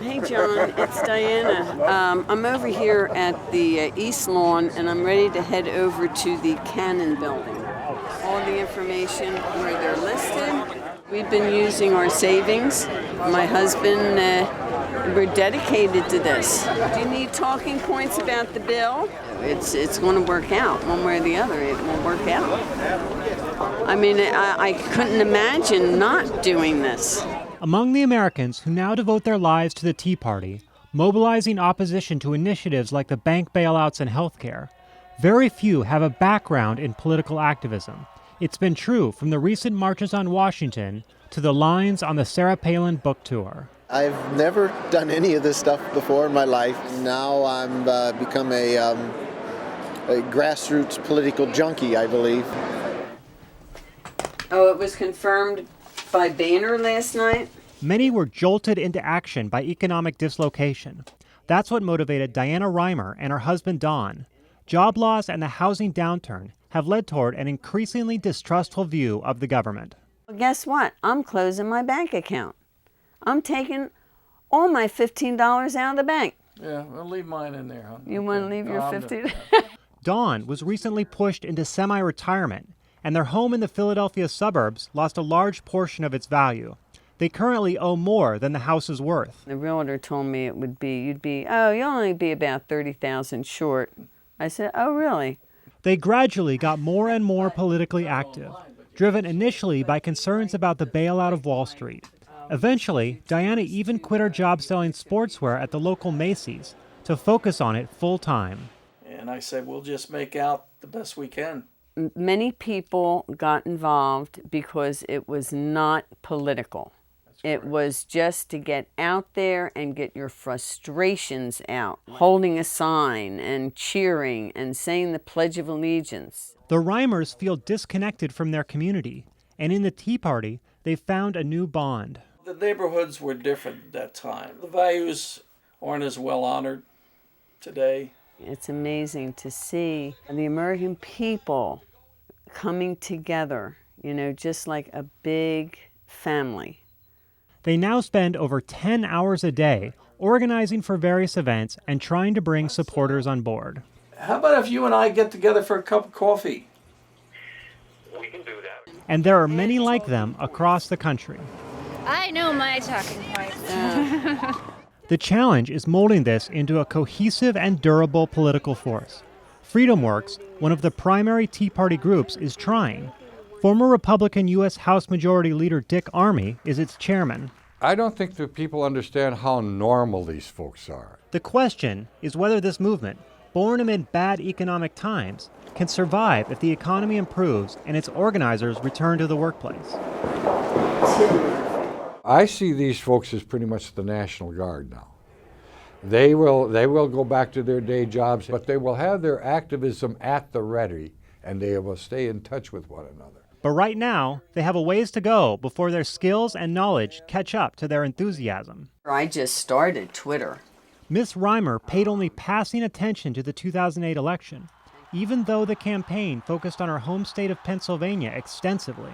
Hey, John, it's Diana. I'm over here at the East Lawn, and I'm ready to head over to the Cannon Building. All the information where they're listed. We've been using our savings. My husband, we're dedicated to this. Do you need talking points about the bill? It's going to work out one way or the other. It will work out. I mean, I couldn't imagine not doing this. Among the Americans who now devote their lives to the Tea Party, mobilizing opposition to initiatives like the bank bailouts and health care, very few have a background in political activism. It's been true from the recent marches on Washington to the lines on the Sarah Palin book tour. I've never done any of this stuff before in my life. Now I'm become a grassroots political junkie, I believe. Oh, it was confirmed by Boehner last night? Many were jolted into action by economic dislocation. That's what motivated Diana Reimer and her husband Don. Job loss and the housing downturn have led toward an increasingly distrustful view of the government. Well, guess what? I'm closing my bank account. I'm taking all my $15 out of the bank. Yeah, I'll leave mine in there, huh? You want to leave your 50? Dawn was recently pushed into semi-retirement, and their home in the Philadelphia suburbs lost a large portion of its value. They currently owe more than the house is worth. The realtor told me it would be, you'll only be about $30,000 short. I said, oh, really? They gradually got more and more politically active, driven initially by concerns about the bailout of Wall Street. Eventually, Diana even quit her job selling sportswear at the local Macy's to focus on it full-time. And I said, we'll just make out the best we can. Many people got involved because it was not political. It was just to get out there and get your frustrations out, holding a sign and cheering and saying the Pledge of Allegiance. The Reimers feel disconnected from their community, and in the Tea Party, they found a new bond. The neighborhoods were different at that time. The values aren't as well honored today. It's amazing to see the American people coming together, just like a big family. They now spend over 10 hours a day organizing for various events and trying to bring supporters on board. How about if you and I get together for a cup of coffee? We can do that. And there are many like them across the country. I know my talking points. The challenge is molding this into a cohesive and durable political force. FreedomWorks, one of the primary Tea Party groups, is trying. Former Republican U.S. House Majority Leader Dick Armey is its chairman. I don't think that people understand how normal these folks are. The question is whether this movement, born amid bad economic times, can survive if the economy improves and its organizers return to the workplace. I see these folks as pretty much the National Guard now. They will go back to their day jobs, but they will have their activism at the ready, and they will stay in touch with one another. But right now, they have a ways to go before their skills and knowledge catch up to their enthusiasm. I just started Twitter. Miss Reimer paid only passing attention to the 2008 election, even though the campaign focused on her home state of Pennsylvania extensively.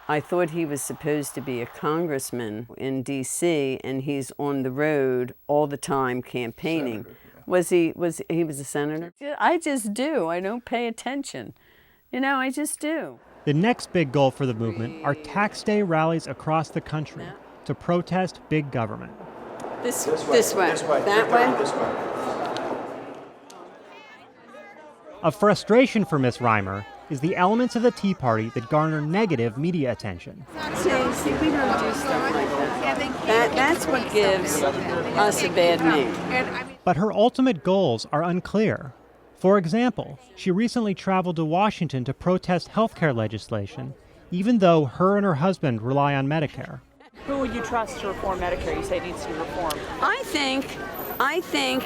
I thought he was supposed to be a congressman in D.C., and he's on the road all the time campaigning. Senator, yeah. He was a senator? I just do. I don't pay attention. I just do. The next big goal for the movement are tax day rallies across the country to protest big government. This way. That way? A frustration for Miss Reimer is the elements of the Tea Party that garner negative media attention. See, we don't do stuff like that. That's what gives us a bad name. But her ultimate goals are unclear. For example, she recently traveled to Washington to protest healthcare legislation, even though her and her husband rely on Medicare. Who would you trust to reform Medicare? You say it needs to be reformed. I think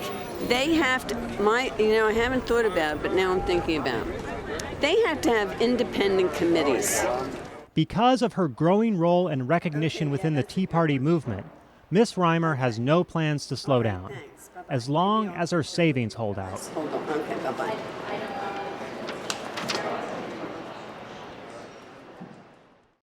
they have to, I haven't thought about it, but now I'm thinking about it. They have to have independent committees. Because of her growing role and recognition within the Tea Party movement, Miss Reimer has no plans to slow down, as long as her savings hold out. Hold on. Okay, bye-bye.